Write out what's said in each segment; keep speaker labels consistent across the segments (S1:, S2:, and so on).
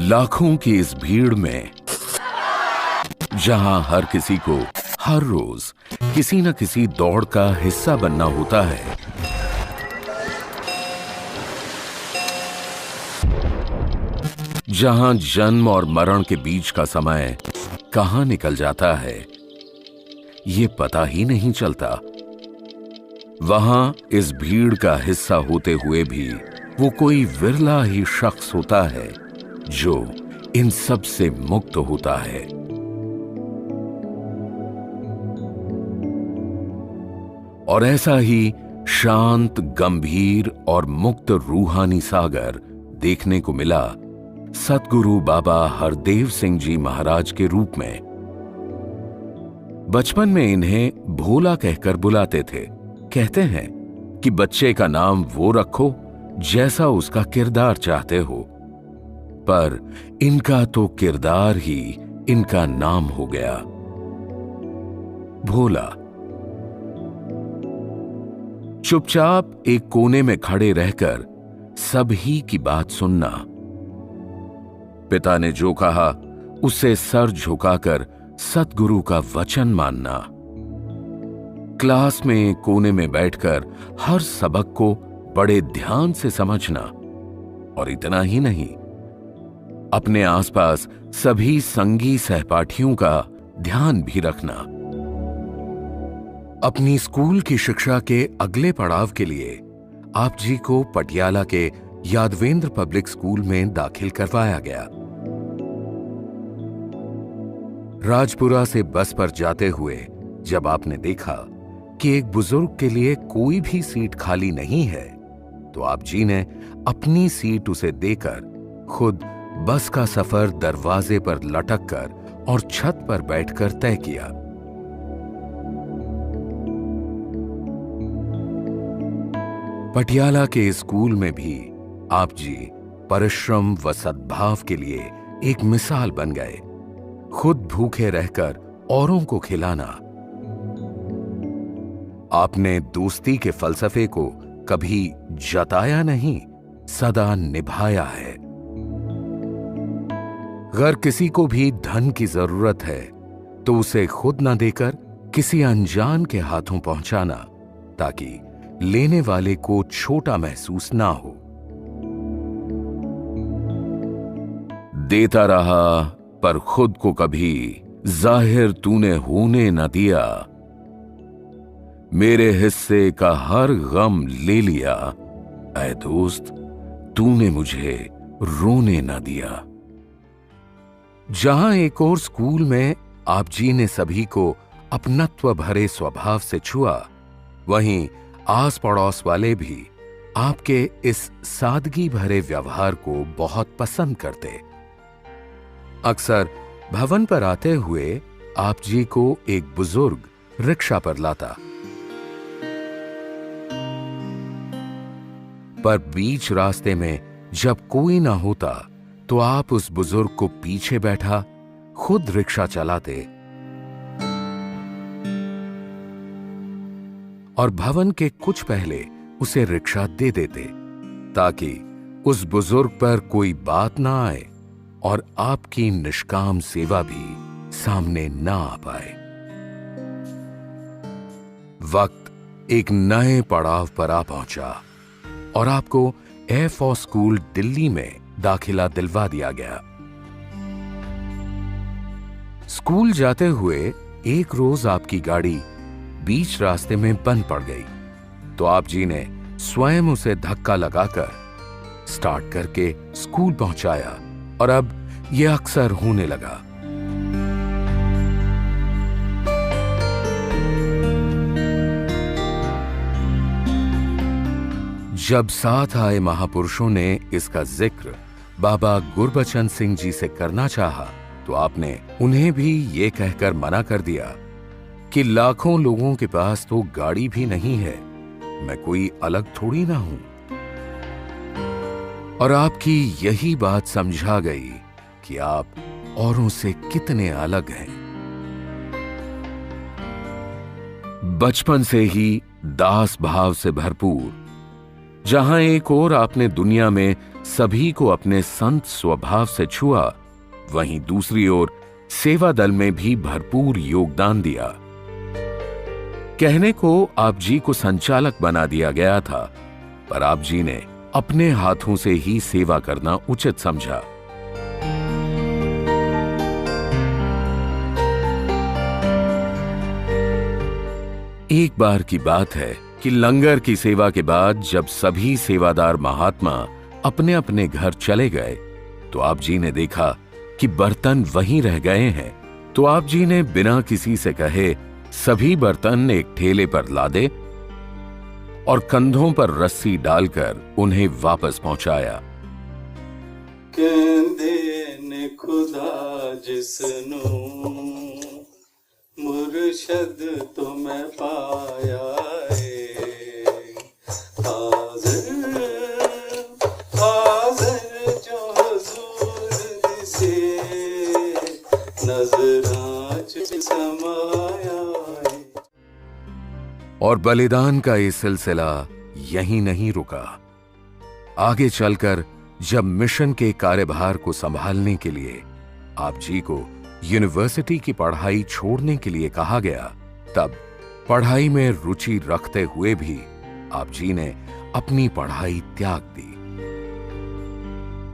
S1: लाखों की इस भीड़ में जहां हर किसी को हर रोज किसी न किसी दौड़ का हिस्सा बनना होता है, जहां जन्म और मरण के बीच का समय कहां निकल जाता है ये पता ही नहीं चलता, वहां इस भीड़ का हिस्सा होते हुए भी वो कोई विरला ही शख्स होता है जो इन सब से मुक्त होता है। और ऐसा ही शांत, गंभीर और मुक्त रूहानी सागर देखने को मिला सतगुरु बाबा हरदेव सिंह जी महाराज के रूप में। बचपन में इन्हें भोला कहकर बुलाते थे। कहते हैं कि बच्चे का नाम वो रखो जैसा उसका किरदार चाहते हो, पर इनका तो किरदार ही इनका नाम हो गया, भोला। चुपचाप एक कोने में खड़े रहकर सभी की बात सुनना, पिता ने जो कहा उससे सर झुकाकर सतगुरु का वचन मानना, क्लास में कोने में बैठकर हर सबक को बड़े ध्यान से समझना, और इतना ही नहीं, अपने आसपास सभी संगी सहपाठियों का ध्यान भी रखना। अपनी स्कूल की शिक्षा के अगले पड़ाव के लिए आप जी को पटियाला के यादवेंद्र पब्लिक स्कूल में दाखिल करवाया गया। राजपुरा से बस पर जाते हुए जब आपने देखा कि एक बुजुर्ग के लिए कोई भी सीट खाली नहीं है, तो आप जी ने अपनी सीट उसे देकर खुद बस का सफर दरवाजे पर लटक कर और छत पर बैठकर तय किया। पटियाला के स्कूल में भी आप जी परिश्रम व सद्भाव के लिए एक मिसाल बन गए। खुद भूखे रहकर औरों को खिलाना। आपने दोस्ती के फलसफे को कभी जताया नहीं, सदा निभाया है। अगर किसी को भी धन की जरूरत है तो उसे खुद न देकर किसी अनजान के हाथों पहुंचाना, ताकि लेने वाले को छोटा महसूस ना हो। देता रहा पर खुद को कभी जाहिर तूने होने न दिया, मेरे हिस्से का हर गम ले लिया, ऐ दोस्त तूने मुझे रोने न दिया। जहां एक और स्कूल में आप जी ने सभी को अपनत्व भरे स्वभाव से छुआ, वहीं आस पड़ोस वाले भी आपके इस सादगी भरे व्यवहार को बहुत पसंद करते। अक्सर भवन पर आते हुए आप जी को एक बुजुर्ग रिक्शा पर लाता, पर बीच रास्ते में जब कोई ना होता तो आप उस बुजुर्ग को पीछे बैठा खुद रिक्शा चलाते और भवन के कुछ पहले उसे रिक्शा दे देते, ताकि उस बुजुर्ग पर कोई बात ना आए और आपकी निष्काम सेवा भी सामने ना आ पाए। वक्त एक नए पड़ाव पर आ पहुंचा और आपको एयरफोर्स स्कूल दिल्ली में दाखिला दिलवा दिया गया। स्कूल जाते हुए एक रोज आपकी गाड़ी बीच रास्ते में बंद पड़ गई, तो आप जी ने स्वयं उसे धक्का लगाकर स्टार्ट करके स्कूल पहुंचाया, और अब यह अक्सर होने लगा। जब साथ आए महापुरुषों ने इसका जिक्र बाबा गुरबचन सिंह जी से करना चाहा, तो आपने उन्हें भी ये कहकर मना कर दिया कि लाखों लोगों के पास तो गाड़ी भी नहीं है, मैं कोई अलग थोड़ी ना हूं। और आपकी यही बात समझा गई कि आप औरों से कितने अलग हैं। बचपन से ही दास भाव से भरपूर, जहां एक ओर आपने दुनिया में सभी को अपने संत स्वभाव से छुआ, वहीं दूसरी ओर सेवा दल में भी भरपूर योगदान दिया। कहने को आप जी को संचालक बना दिया गया था, पर आप जी ने अपने हाथों से ही सेवा करना उचित समझा। एक बार की बात है कि लंगर की सेवा के बाद जब सभी सेवादार महात्मा अपने अपने घर चले गए, तो आप जी ने देखा कि बर्तन वहीं रह गए हैं। तो आप जी ने बिना किसी से कहे सभी बर्तन एक ठेले पर लादे और कंधों पर रस्सी डालकर उन्हें वापस पहुंचाया।
S2: कहंदे ने खुदा जिसनू मुर्शद तो मैं पाया है, हाज़िर हाज़िर जो हुज़ूर दिसे नज़रां च समाया है।
S1: और बलिदान का ये सिलसिला यहीं नहीं रुका। आगे चलकर जब मिशन के कार्यभार को संभालने के लिए आप जी को यूनिवर्सिटी की पढ़ाई छोड़ने के लिए कहा गया, तब पढ़ाई में रुचि रखते हुए भी आप जी ने अपनी पढ़ाई त्याग दी।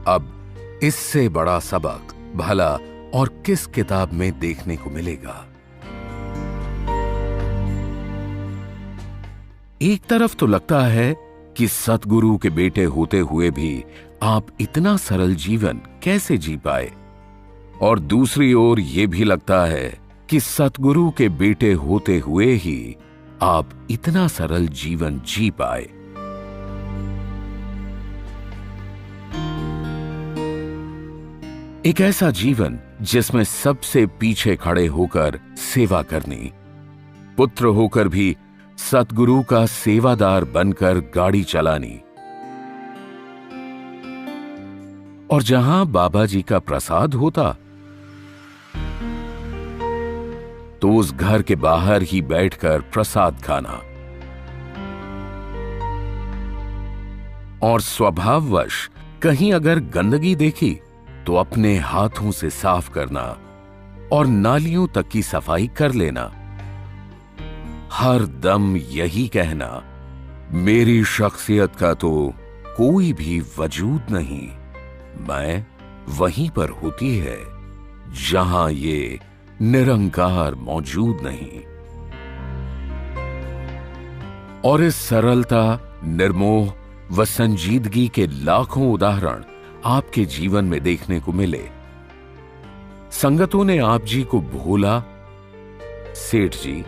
S1: अब इससे बड़ा सबक भला और किस किताब में देखने को मिलेगा। एक तरफ तो लगता है कि सतगुरु के बेटे होते हुए भी आप इतना सरल जीवन कैसे जी पाए, और दूसरी ओर यह भी लगता है कि सतगुरु के बेटे होते हुए ही आप इतना सरल जीवन जी पाए। एक ऐसा जीवन जिसमें सबसे पीछे खड़े होकर सेवा करनी, पुत्र होकर भी सतगुरु का सेवादार बनकर गाड़ी चलानी, और जहां बाबा जी का प्रसाद होता तो उस घर के बाहर ही बैठकर प्रसाद खाना, और स्वभाववश कहीं अगर गंदगी देखी तो अपने हाथों से साफ करना और नालियों तक की सफाई कर लेना। हर दम यही कहना, मेरी शख्सियत का तो कोई भी वजूद नहीं, मैं वहीं पर होती है जहां ये निरंकार मौजूद नहीं। और इस सरलता, निर्मोह व संजीदगी के लाखों उदाहरण आपके जीवन में देखने को मिले। संगतों ने आप जी को भोला, सेठ जी,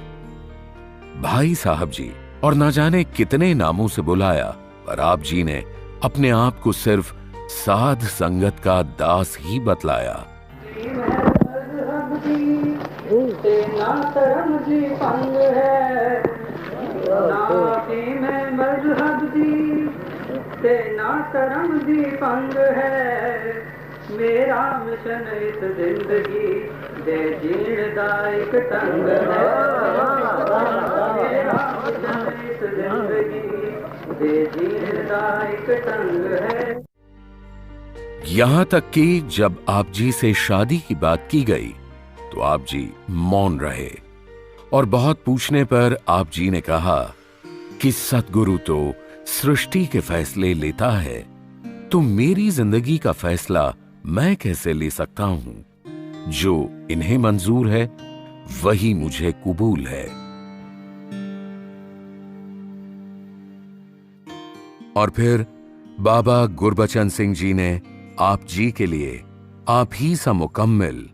S1: भाई साहब जी और न जाने कितने नामों से बुलाया, पर आप जी ने अपने आप को सिर्फ साध संगत का दास ही बतलाया।
S3: ना तरम जी पंग है, ना मजहब जी ते ना तरम जी पंग है, मेरा मिशन इस जिंदगी दे जीण दा एक ढंग है, मेरा मिशन इस जिंदगी दे जीण दा एक ढंग है।
S1: यहां तक कि जब आप जी से शादी की बात की गई तो आप जी मौन रहे, और बहुत पूछने पर आप जी ने कहा कि सतगुरु तो सृष्टि के फैसले लेता है, तो मेरी जिंदगी का फैसला मैं कैसे ले सकता हूं? जो इन्हें मंजूर है वही मुझे कबूल है। और फिर बाबा गुरबचन सिंह जी ने आप जी के लिए आप ही सा मुकम्मिल,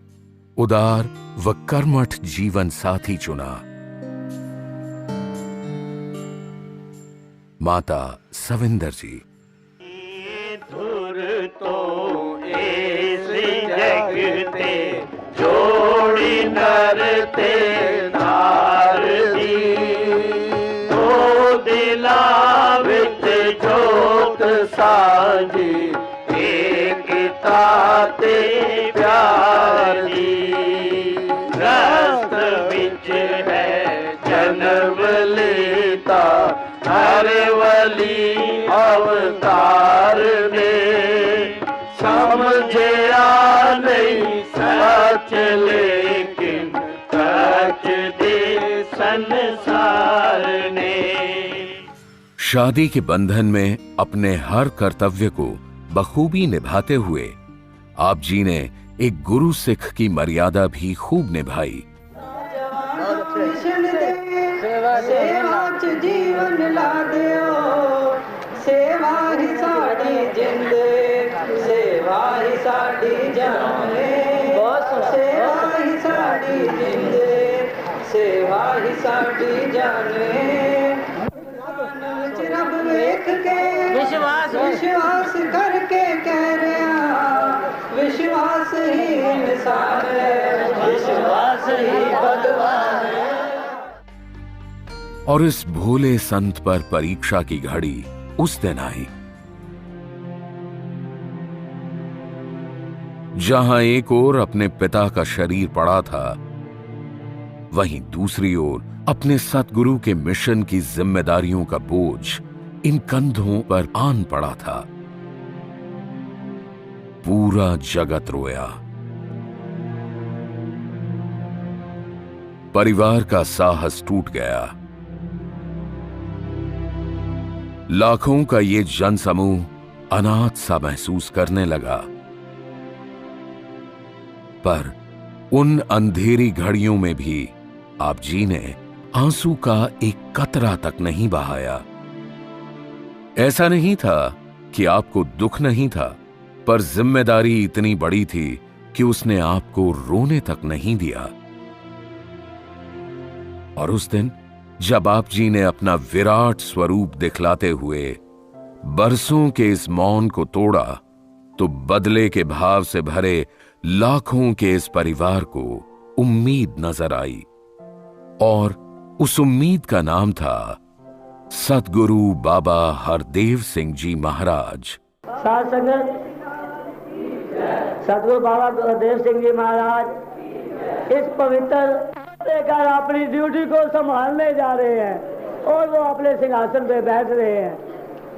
S1: उदार व कर्मठ जीवन साथी चुना। माता सविंदर जी।
S2: धुर तो इस जगते जोड़ी नर ते नार दी, तो दिला विच जोत साजी एकता ते प्यार दी, रस्त विच है जन्म लेता हर वली अवतार ने, समझया नहीं सच लेकिन सच दे संसार ने।
S1: शादी के बंधन में अपने हर कर्तव्य को बखूबी निभाते हुए आप जी ने एक गुरु सिख की मर्यादा भी खूब निभाई।
S3: सेवा च जीवन ला दियो, सेवा ही साडी जिंद, सेवा ही साडी जान, सेवा ही साडी जिंद, सेवा ही साडी जान। रब वेख के विश्वास करके कह रहा, विश्वास ही इंसान है, विश्वास ही भगवान है।
S1: और इस भोले संत पर परीक्षा की घड़ी उस दिन आई जहां एक ओर अपने पिता का शरीर पड़ा था, वहीं दूसरी ओर अपने सतगुरु के मिशन की जिम्मेदारियों का बोझ इन कंधों पर आन पड़ा था। पूरा जगत रोया। परिवार का साहस टूट गया। लाखों का ये जनसमूह अनाथ सा महसूस करने लगा। पर उन अंधेरी घड़ियों में भी आप जी ने आंसू का एक कतरा तक नहीं बहाया। ऐसा नहीं था कि आपको दुख नहीं था, पर जिम्मेदारी इतनी बड़ी थी कि उसने आपको रोने तक नहीं दिया। और उस दिन जब आप जी ने अपना विराट स्वरूप दिखलाते हुए बरसों के इस मौन को तोड़ा, तो बदले के भाव से भरे लाखों के इस परिवार को उम्मीद नजर आई। और उस उम्मीद का नाम था सतगुरु बाबा हरदेव सिंह जी महाराज।
S4: साध संगत, सतगुरु बाबा हरदेव सिंह जी महाराज इस पवित्र लेकर अपनी ड्यूटी को संभालने जा रहे हैं और वो अपने सिंहासन पे बैठ रहे हैं।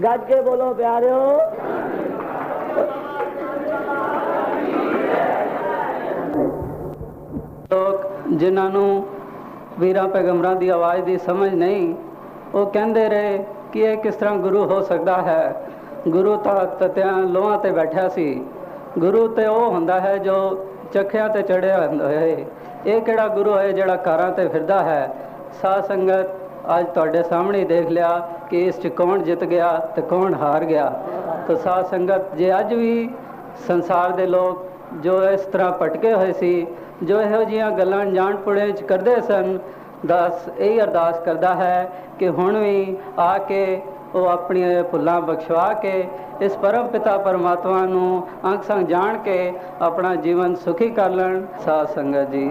S4: गज के बोलो प्यारे हो।
S3: लोग जिन्होंने वीरां पैगंबरां दी आवाज़ दी समझ नहीं, वो कहते रहे कि ये किस तरह गुरु हो सकता है। गुरु तो तत्यां लोहां ते बैठा सी। गुरु तो वो हुंदा है जो चखियां ते चढ़िया हुंदा है। ये किहड़ा गुरु है जिहड़ा कारां ते फिरदा है। साध संगत, आज तुहाडे सामने देख लिया कि इस च कौन जित गया ते कौन हार गया। तो साध संगत, जे अज भी संसार दे लोग जो इस तरह भटके हुए सी, जो ਇਹੋ ਜਿਹੀਆਂ ਗੱਲਾਂ ਜਾਣ ਪੁੜੇ ਚ ਕਰਦੇ ਸਨ, दास यही अरदास करता है कि हुण भी आके वो अपनी भुल्लां बख्शवा के इस परम पिता परमात्मा नूं अंग संग जान के अपना जीवन सुखी कर लैण। साध संगत जी।